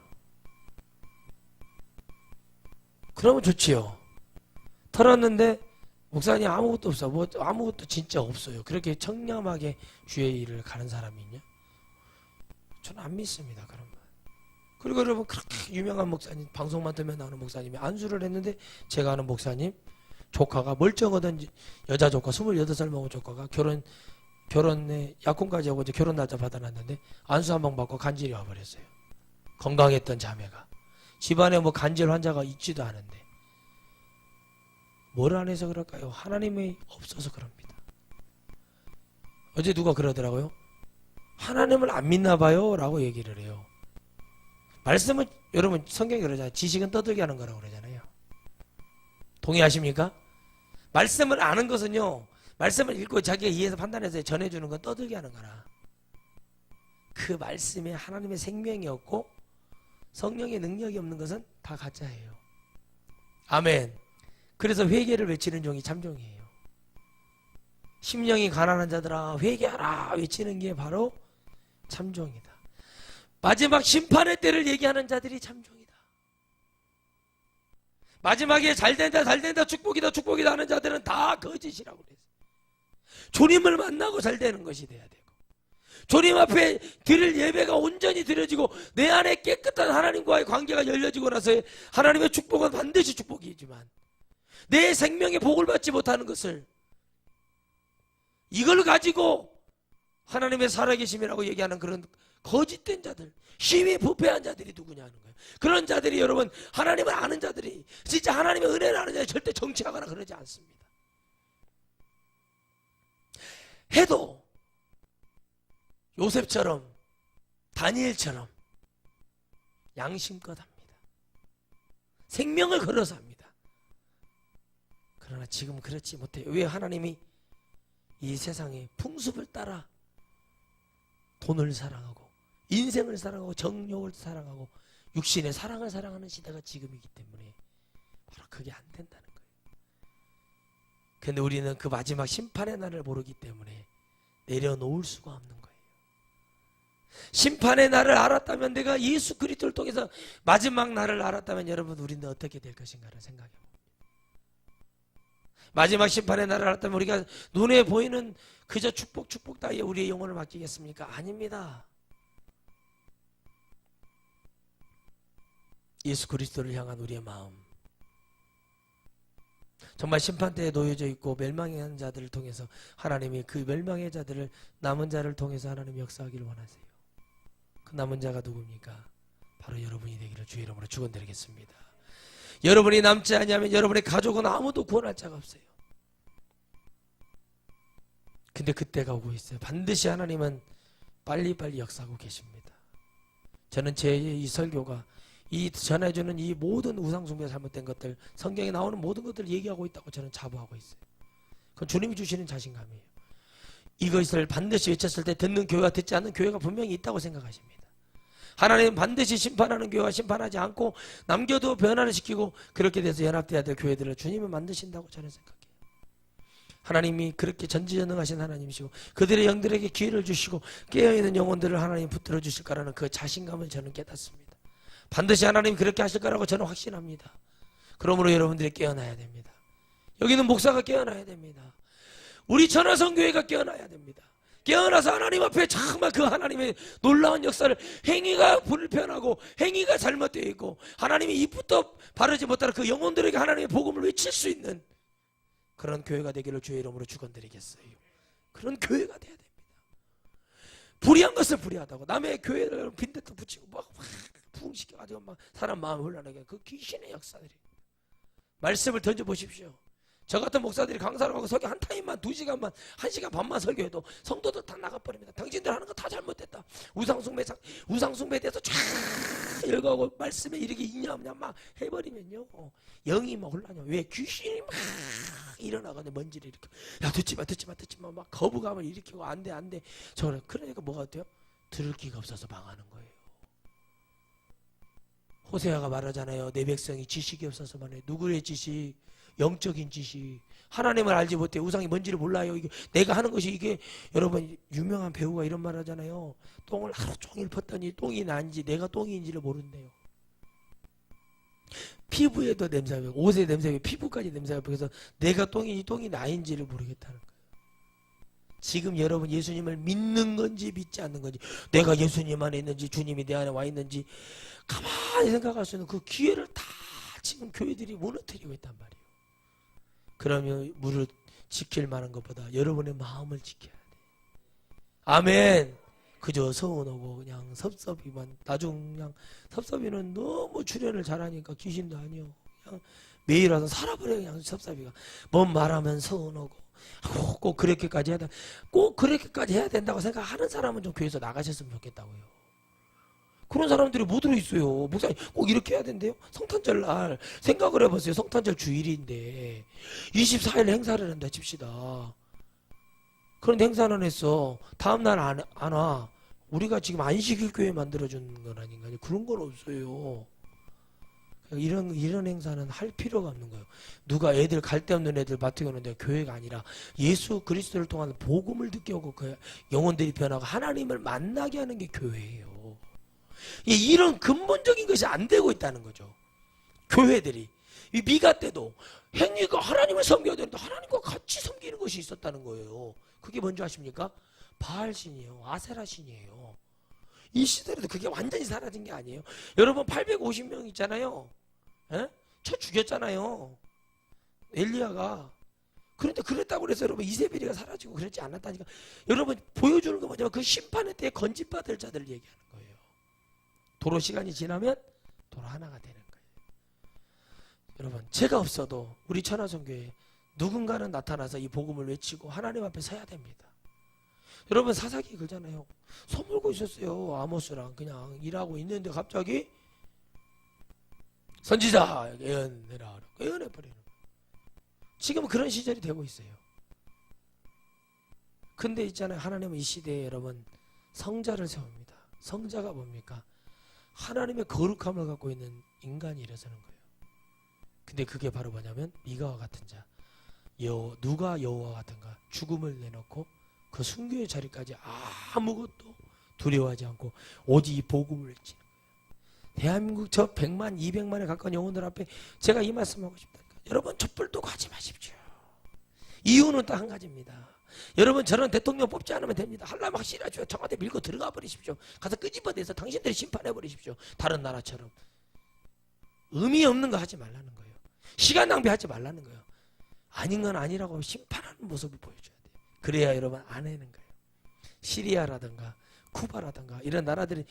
그러면 좋지요. 털었는데 목사님 아무것도 없어. 뭐 아무것도 진짜 없어요. 그렇게 청렴하게 주의 일을 가는 사람이 있냐? 저는 안 믿습니다. 그런 거. 그리고 여러분, 그렇게 유명한 목사님, 방송만 들면 나오는 목사님이 안수를 했는데, 제가 아는 목사님 조카가 멀쩡하던 여자 조카 28살 먹은 조카가 결혼에 약혼까지 하고 이제 결혼 날짜 받아놨는데 안수 한 번 받고 간질이 와버렸어요. 건강했던 자매가. 집안에 뭐 간질 환자가 있지도 않은데 뭘 안 해서 그럴까요? 하나님이 없어서 그럽니다. 어제 누가 그러더라고요. 하나님을 안 믿나 봐요 라고 얘기를 해요. 말씀은 여러분 성경이 그러잖아요. 지식은 떠들게 하는 거라고 그러잖아요. 동의하십니까? 말씀을 아는 것은요, 말씀을 읽고 자기가 이해해서 판단해서 전해주는 건 떠들게 하는 거라. 그 말씀에 하나님의 생명이 없고 성령의 능력이 없는 것은 다 가짜예요. 아멘. 그래서 회개를 외치는 종이 참종이에요. 심령이 가난한 자들아 회개하라 외치는 게 바로 참종이다. 마지막 심판의 때를 얘기하는 자들이 참종이다. 마지막에 잘된다 축복이다 하는 자들은 다 거짓이라고 그랬어요. 주님을 만나고 잘되는 것이 돼야 되고, 주님 앞에 드릴 예배가 온전히 드려지고 내 안에 깨끗한 하나님과의 관계가 열려지고 나서의 하나님의 축복은 반드시 축복이지만, 내 생명의 복을 받지 못하는 것을 이걸 가지고 하나님의 살아계심이라고 얘기하는 그런 거짓된 자들, 시위 부패한 자들이 누구냐 하는 거예요. 그런 자들이 여러분, 하나님을 아는 자들이, 진짜 하나님의 은혜를 아는 자들이 절대 정치하거나 그러지 않습니다. 해도 요셉처럼 다니엘처럼 양심껏 합니다. 생명을 걸어서 합니다. 그러나 지금은 그렇지 못해요. 왜? 하나님이 이 세상에 풍습을 따라 돈을 사랑하고 인생을 사랑하고 정욕을 사랑하고 육신의 사랑을 사랑하는 시대가 지금이기 때문에 바로 그게 안 된다는 거예요. 그런데 우리는 그 마지막 심판의 날을 모르기 때문에 내려놓을 수가 없는 거예요. 심판의 날을 알았다면, 내가 예수 그리스도를 통해서 마지막 날을 알았다면 여러분, 우리는 어떻게 될 것인가를 생각해 봅니다. 마지막 심판의 날을 알았다면 우리가 눈에 보이는 그저 축복 따위에 우리의 영혼을 맡기겠습니까? 아닙니다. 예수 그리스도를 향한 우리의 마음, 정말 심판대에 놓여져 있고 멸망한 자들을 통해서 하나님이 그 멸망의 자들을, 남은 자를 통해서 하나님 역사하기를 원하세요. 그 남은 자가 누굽니까? 바로 여러분이 되기를 주의 이름으로 축원드리겠습니다. 여러분이 남지 아니하면 여러분의 가족은 아무도 구원할 자가 없어요. 근데 그때가 오고 있어요. 반드시 하나님은 빨리빨리 역사하고 계십니다. 저는 제 이 설교가 이 전해주는 이 모든 우상숭배 잘못된 것들, 성경에 나오는 모든 것들을 얘기하고 있다고 저는 자부하고 있어요. 그건 주님이 주시는 자신감이에요. 이것을 반드시 외쳤을 때 듣는 교회와 듣지 않는 교회가 분명히 있다고 생각하십니다. 하나님은 반드시 심판하는 교회와 심판하지 않고 남겨도 변화를 시키고, 그렇게 돼서 연합돼야 될 교회들을 주님은 만드신다고 저는 생각해요. 하나님이 그렇게 전지전능하신 하나님이시고 그들의 영들에게 기회를 주시고 깨어있는 영혼들을 하나님 붙들어 주실 거라는 그 자신감을 저는 깨닫습니다. 반드시 하나님이 그렇게 하실 거라고 저는 확신합니다. 그러므로 여러분들이 깨어나야 됩니다. 여기는 목사가 깨어나야 됩니다. 우리 전화성교회가 깨어나야 됩니다. 깨어나서 하나님 앞에 정말 그 하나님의 놀라운 역사를, 행위가 불편하고 행위가 잘못되어 있고 하나님이 입부터 바르지 못하는 그 영혼들에게 하나님의 복음을 외칠 수 있는 그런 교회가 되기를 주의 이름으로 축원드리겠어요. 그런 교회가 돼야 됩니다. 불의한 것을 불의하다고 남의 교회를 빈대떡 붙이고 막 부흥시켜가지고 막 사람 마음 혼란하게, 그 귀신의 역사들이. 말씀을 던져보십시오. 저 같은 목사들이 강사를 가고 설교 한 타임만 2시간만 1시간 반만 설교해도 성도들 다 나가버립니다. 당신들 하는 거 다 잘못됐다. 우상숭배에 대해서 쫙 읽어가고 말씀에 이렇게 있냐 막 해버리면요, 영이 막 혼란해요. 왜? 귀신이 막 일어나거든요. 먼지를 일으켜. 야, 듣지마 막 거부감을 일으키고 안돼 저는. 그러니까 뭐가 돼요? 들을 기가 없어서 망하는 거예요. 호세아가 말하잖아요. 내 백성이 지식이 없어서 말해. 누구의 지식? 영적인 지식. 하나님을 알지 못해. 우상이 뭔지를 몰라요. 이게 내가 하는 것이 이게, 여러분 유명한 배우가 이런 말 하잖아요. 똥을 하루 종일 펐더니 똥이 난지 내가 똥인지를 모른대요. 피부에도 냄새가 배고 옷에 냄새가 배고 피부까지 냄새가 배고, 그래서 내가 똥인지 똥이 나인지를 모르겠다는 거예요. 지금 여러분 예수님을 믿는 건지 믿지 않는 건지, 내가 예수님 안에 있는지 주님이 내 안에 와 있는지 가만히 생각할 수 있는 그 기회를 다 지금 교회들이 무너뜨리고 있단 말이에요. 그러면 물을 지킬 만한 것보다 여러분의 마음을 지켜야 돼. 아멘. 그저 서운하고 그냥 섭섭이만, 나중 그냥 섭섭이는 너무 출연을 잘하니까 귀신도 아니요, 그냥 매일 와서 살아버려요. 그냥 섭섭이가 뭔 말하면 서운하고, 꼭 그렇게까지 해야 돼. 꼭 그렇게까지 해야 된다고 생각하는 사람은 좀 교회에서 나가셨으면 좋겠다고요. 그런 사람들이 뭐 들어있어요. 목사님 꼭 이렇게 해야 된대요. 성탄절 날 생각을 해보세요. 성탄절 주일인데 24일 행사를 한다 칩시다. 그런데 행사는 안 했어. 다음날 안 와. 우리가 지금 안식일 교회 만들어주는 건 아닌가요? 그런 건 없어요. 이런 행사는 할 필요가 없는 거예요. 누가 애들, 갈데 없는 애들 맡겨오는데 교회가 아니라 예수 그리스도를 통한 복음을 듣게 하고 그 영혼들이 변하고 하나님을 만나게 하는 게 교회예요. 이런 근본적인 것이 안 되고 있다는 거죠. 교회들이 이 미가 때도 행위가 하나님을 섬겨야 되는데 하나님과 같이 섬기는 것이 있었다는 거예요. 그게 뭔지 아십니까? 바알신이에요. 아세라신이에요. 이 시대로도 그게 완전히 사라진 게 아니에요. 여러분 850명 있잖아요. 에? 쳐 죽였잖아요. 엘리야가. 그런데 그랬다고 해서 여러분 이세벨이가 사라지고 그랬지 않았다니까. 여러분 보여주는 거 뭐냐면 그 심판의 때에 건집받을 자들을 얘기하는 거예요. 도로 시간이 지나면 도로 하나가 되는 거예요. 여러분 제가 없어도 우리 천하성교회 누군가는 나타나서 이 복음을 외치고 하나님 앞에 서야 됩니다. 여러분 사사기 그러잖아요. 서물고 있었어요. 아모스랑 그냥 일하고 있는데 갑자기 선지자 예언해라. 예언해버리는 거예요. 지금 그런 시절이 되고 있어요. 근데 있잖아요. 하나님은 이 시대에 여러분 성자를 세웁니다. 성자가 뭡니까? 하나님의 거룩함을 갖고 있는 인간이 일어서는 거예요. 근데 그게 바로 뭐냐면 미가와 같은 자. 누가 여호와 같은가? 죽음을 내놓고 그 순교의 자리까지 아무것도 두려워하지 않고 오직 이 복음을 외치는 거예요. 대한민국 저 100만, 200만에 가까운 영혼들 앞에 제가 이 말씀하고 싶다니까. 여러분 촛불도 가지 마십시오. 이유는 딱 한 가지입니다. 여러분 저런 대통령 뽑지 않으면 됩니다. 하려면 확실하죠. 청와대 밀고 들어가 버리십시오. 가서 끄집어내서 당신들이 심판해 버리십시오. 다른 나라처럼. 의미 없는 거 하지 말라는 거예요. 시간 낭비하지 말라는 거예요. 아닌 건 아니라고 심판하는 모습을 보여줘야 돼요. 그래야 여러분 안 하는 거예요. 시리아라든가 쿠바라든가 이런 나라들이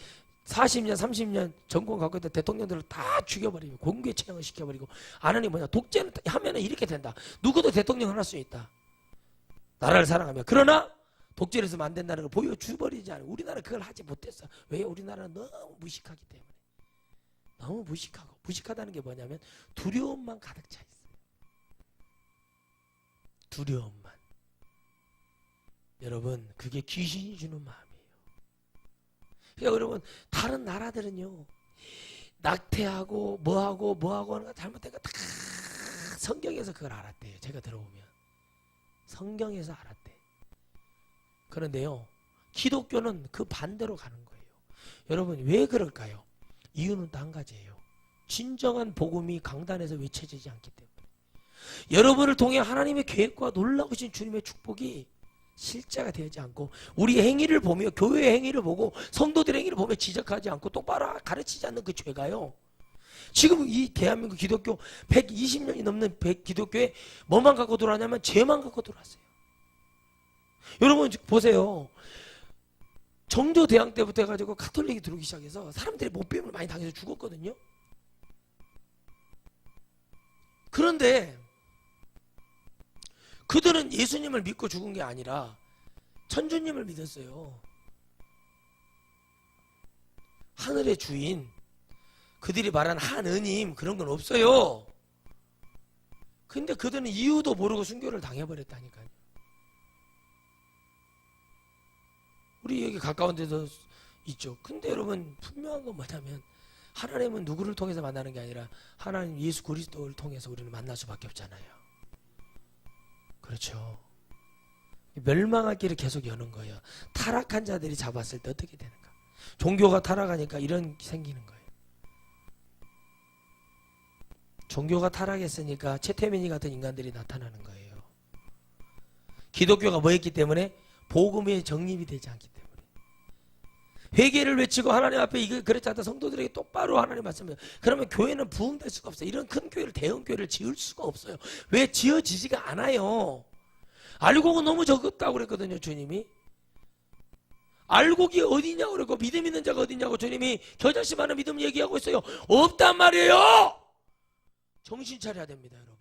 40년 30년 정권 갖고 있던 대통령들을 다 죽여버리고 공개 처형을 시켜버리고 안 하니 뭐냐, 독재는 하면은 이렇게 된다. 누구도 대통령을 할 수 있다. 나라를 사랑하며. 그러나 독재를 해서는 안 된다는 걸 보여주버리지 않아요. 우리나라는 그걸 하지 못했어. 왜? 우리나라는 너무 무식하기 때문에. 너무 무식하고, 무식하다는 게 뭐냐면 두려움만 가득 차 있어요. 두려움만. 여러분 그게 귀신이 주는 마음이에요. 그러니까 여러분 다른 나라들은요 낙태하고 뭐하고 하는 거 잘못된 거 다 성경에서 그걸 알았대요. 제가 들어보면 성경에서 알았대. 그런데요 기독교는 그 반대로 가는 거예요. 여러분 왜 그럴까요? 이유는 또 한 가지예요. 진정한 복음이 강단에서 외쳐지지 않기 때문에. 여러분을 통해 하나님의 계획과 놀라우신 주님의 축복이 실제가 되지 않고 우리 행위를 보며 교회의 행위를 보고 성도들의 행위를 보며 지적하지 않고 똑바로 가르치지 않는 그 죄가요. 지금 이 대한민국 기독교 120년이 넘는 기독교에 뭐만 갖고 들어왔냐면 죄만 갖고 들어왔어요. 여러분 보세요. 정조대왕 때부터 해가지고 가톨릭이 들어오기 시작해서 사람들이 못배움을 많이 당해서 죽었거든요. 그런데 그들은 예수님을 믿고 죽은 게 아니라 천주님을 믿었어요. 하늘의 주인, 그들이 말한 하느님, 그런 건 없어요. 근데 그들은 이유도 모르고 순교를 당해버렸다니까요. 우리 여기 가까운 데도 있죠. 근데 여러분 분명한 건 뭐냐면 하나님은 누구를 통해서 만나는 게 아니라 하나님 예수 그리스도를 통해서 우리는 만날 수밖에 없잖아요. 그렇죠. 멸망할 길을 계속 여는 거예요. 타락한 자들이 잡았을 때 어떻게 되는가? 종교가 타락하니까 이런 생기는 거예요. 종교가 타락했으니까 최태민이 같은 인간들이 나타나는 거예요. 기독교가 뭐 했기 때문에? 복음의 정립이 되지 않기 때문에. 회개를 외치고 하나님 앞에 이거 그렇지 않다 성도들에게 똑바로 하나님 말씀을, 그러면 교회는 부흥될 수가 없어요. 이런 큰 교회를, 대형 교회를 지을 수가 없어요. 왜? 지어지지가 않아요. 알곡은 너무 적었다고 그랬거든요, 주님이. 알곡이 어디냐고 그러고 믿음 있는 자가 어디냐고 주님이 겨자씨만한 믿음 얘기하고 있어요. 없단 말이에요. 정신 차려야 됩니다, 여러분.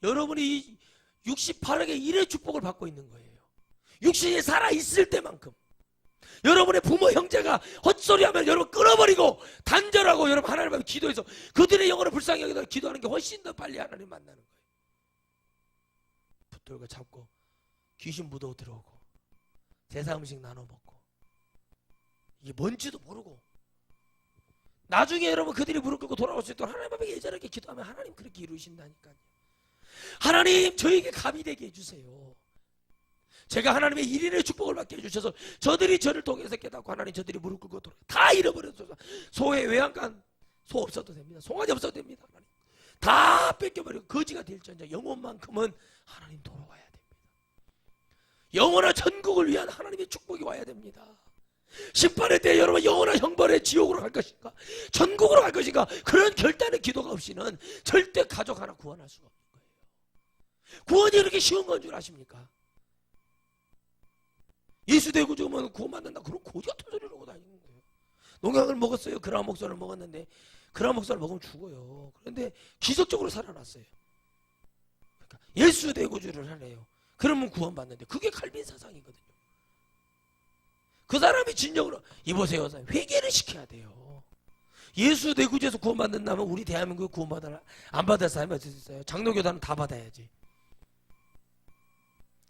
여러분이 68억의 일의 축복을 받고 있는 거예요. 육신이 살아있을 때만큼. 여러분의 부모 형제가 헛소리하면 여러분 끊어버리고 단절하고 여러분 하나님 앞에 기도해서 그들의 영혼을 불쌍히 여기다 기도하는 게 훨씬 더 빨리 하나님 만나는 거예요. 붙들고 잡고 귀신 무도 들어오고 제사 음식 나눠 먹고 이게 뭔지도 모르고 나중에 여러분 그들이 무릎 꿇고 돌아올 수 있도록 하나님 앞에 예전하게 기도하면 하나님 그렇게 이루신다니까요. 하나님 저에게 감이 되게 해주세요. 제가 하나님의 일인의 축복을 받게 해주셔서 저들이 저를 통해서 깨닫고 하나님 저들이 무릎 꿇고 돌아 다 잃어버려서 소의 외양간 소 없어도 됩니다. 송아지 없어도 됩니다. 하나님 다 뺏겨버리고 거지가 될지언정 영혼만큼은 하나님 돌아와야 됩니다. 영원한 천국을 위한 하나님의 축복이 와야 됩니다. 심판의 때 여러분 영원한 형벌의 지옥으로 갈 것인가 천국으로 갈 것인가 그런 결단의 기도가 없이는 절대 가족 하나 구원할 수가 없는 거예요. 구원이 이렇게 쉬운 건 줄 아십니까? 예수 되고 죽으면 구원받는다 그런 고지 같은 소리를 하고 다니는 거예요. 농약을 먹었어요. 그라목선을 먹었는데 그라목선을 먹으면 죽어요. 그런데 기적적으로 살아났어요. 그러니까 예수 대구주를 하래요. 그러면 구원받는데 그게 칼빈 사상이거든요. 그 사람이 진정으로 이보세요. 회개를 시켜야 돼요. 예수 대구주에서 구원받는다면 우리 대한민국에 구원받아 안 받을 사람이 어디 있어요? 장로교단은 다 받아야지.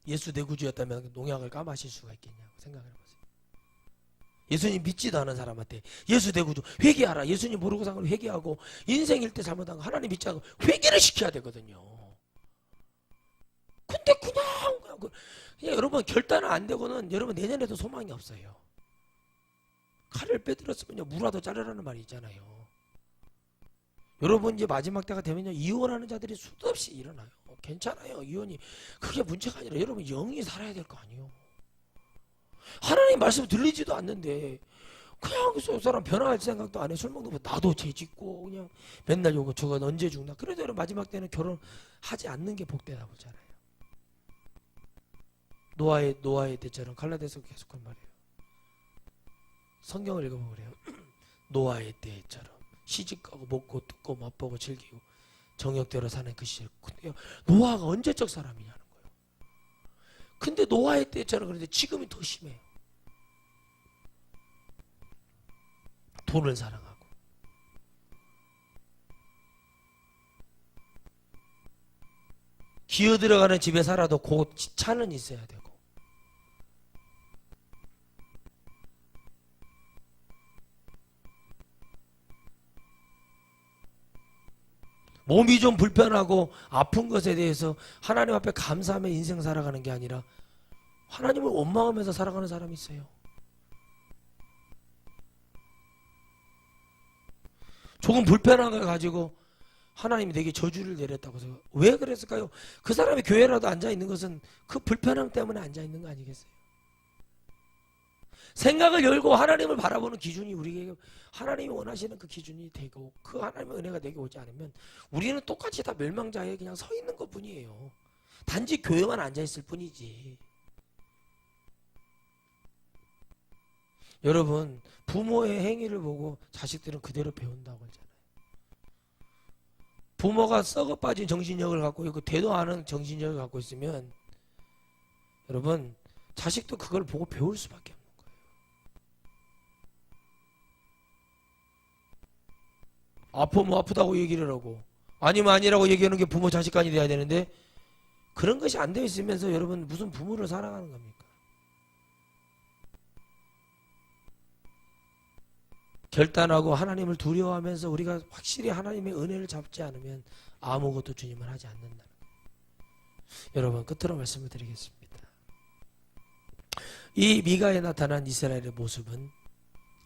예수 대구주였다면 농약을 까마실 수가 있겠냐고 생각을 해보세요. 예수님 믿지도 않은 사람한테 예수 대구주 회개하라. 예수님 모르고 산 걸 회개하고 인생일 때 잘못한 거 하나님 믿지 않고 회개를 시켜야 되거든요. 근데 그냥 여러분 결단은 안 되고는 여러분 내년에도 소망이 없어요. 칼을 빼들었으면요 무라도 자르라는 말이 있잖아요. 여러분 이제 마지막 때가 되면요 이혼하는 자들이 수도 없이 일어나요. 괜찮아요. 이혼이 그게 문제가 아니라 여러분 영이 살아야 될 거 아니에요. 하나님 말씀 들리지도 않는데 그냥 그 사람 변화할 생각도 안 해. 술 먹는 거 나도 죄 짓고 그냥 맨날 요거 저건 언제 죽나. 그래도 여러분 마지막 때는 결혼하지 않는 게 복되다 보잖아요. 노아의 때처럼 갈라디아서 계속 한 말이에요. 성경을 읽어보면 그래요. 노아의 때처럼 시집가고 먹고 뜯고 맛보고 즐기고 정욕대로 사는 그 시절. 근데 노아가 언제적 사람이냐는 거예요. 근데 노아의 때처럼 그런데 지금이 더 심해요. 돈을 사랑하고 기어 들어가는 집에 살아도 곧 차는 있어야 되고 몸이 좀 불편하고 아픈 것에 대해서 하나님 앞에 감사하며 인생 살아가는 게 아니라 하나님을 원망하면서 살아가는 사람이 있어요. 조금 불편한 걸 가지고 하나님이 내게 저주를 내렸다고 해서 왜 그랬을까요? 그 사람이 교회라도 앉아있는 것은 그 불편함 때문에 앉아있는 거 아니겠어요? 생각을 열고 하나님을 바라보는 기준이 우리에게 하나님이 원하시는 그 기준이 되고 그 하나님의 은혜가 내게 오지 않으면 우리는 똑같이 다 멸망자에 그냥 서 있는 것 뿐이에요. 단지 교회만 앉아있을 뿐이지. 여러분 부모의 행위를 보고 자식들은 그대로 배운다고 하잖아요. 부모가 썩어 빠진 정신력을 갖고 있고 되도 않은 정신력을 갖고 있으면 여러분 자식도 그걸 보고 배울 수밖에 없는 거예요. 아프면 아프다고 얘기를 하고 아니면 아니라고 얘기하는 게 부모 자식 간이 돼야 되는데 그런 것이 안 되어 있으면서 여러분 무슨 부모를 사랑하는 겁니까? 결단하고 하나님을 두려워하면서 우리가 확실히 하나님의 은혜를 잡지 않으면 아무것도 주님을 하지 않는다는 거예요. 여러분 끝으로 말씀을 드리겠습니다. 이 미가에 나타난 이스라엘의 모습은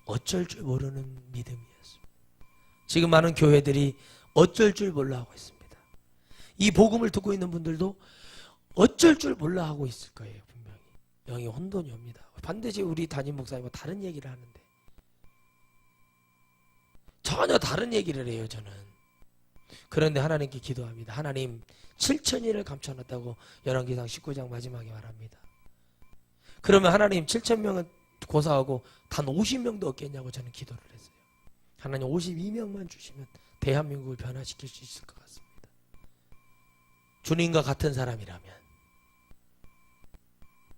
어쩔 줄 모르는 믿음이었습니다. 지금 많은 교회들이 어쩔 줄 몰라 하고 있습니다. 이 복음을 듣고 있는 분들도 어쩔 줄 몰라 하고 있을 거예요. 분명히 영이 혼돈이 옵니다. 반드시 우리 담임 목사님과 다른 얘기를 하는데 전혀 다른 얘기를 해요. 저는 그런데 하나님께 기도합니다. 하나님 7,000일을 감춰놨다고 열왕기상 19장 마지막에 말합니다. 그러면 하나님 7,000명은 고사하고 단 50명도 없겠냐고 저는 기도를 했어요. 하나님 52명만 주시면 대한민국을 변화시킬 수 있을 것 같습니다. 주님과 같은 사람이라면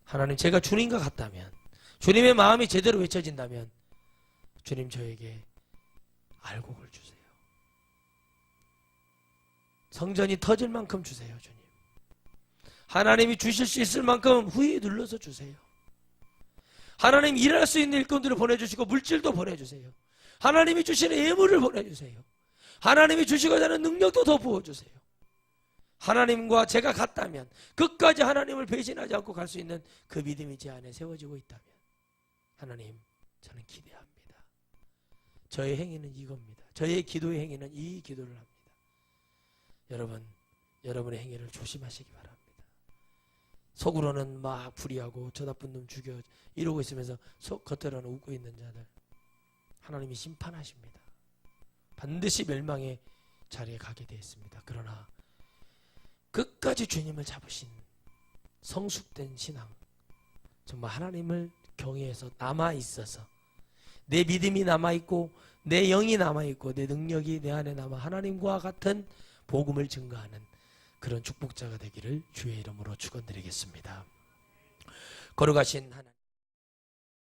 하나님 제가 주님과 같다면 주님의 마음이 제대로 외쳐진다면 주님 저에게 알곡을 주세요. 성전이 터질 만큼 주세요. 주님 하나님이 주실 수 있을 만큼 후에 눌러서 주세요. 하나님 일할 수 있는 일꾼들을 보내주시고 물질도 보내주세요. 하나님이 주시는 예물을 보내주세요. 하나님이 주시고자 하는 능력도 더 부어주세요. 하나님과 제가 같다면 끝까지 하나님을 배신하지 않고 갈 수 있는 그 믿음이 제 안에 세워지고 있다면 하나님 저는 기대합니다. 저의 행위는 이겁니다. 저의 기도의 행위는 이 기도를 합니다. 여러분 여러분의 행위를 조심하시기 바랍니다. 속으로는 막 불의하고 저 나쁜 놈 죽여 이러고 있으면서 겉으로는 웃고 있는 자들 하나님이 심판하십니다. 반드시 멸망의 자리에 가게 되어 있습니다. 그러나 끝까지 주님을 잡으신 성숙된 신앙 정말 하나님을 경외해서 남아있어서 내 믿음이 남아있고 내 영이 남아있고 내 능력이 내 안에 남아 하나님과 같은 복음을 증거하는 그런 축복자가 되기를 주의 이름으로 축원드리겠습니다. 거룩하신 하나님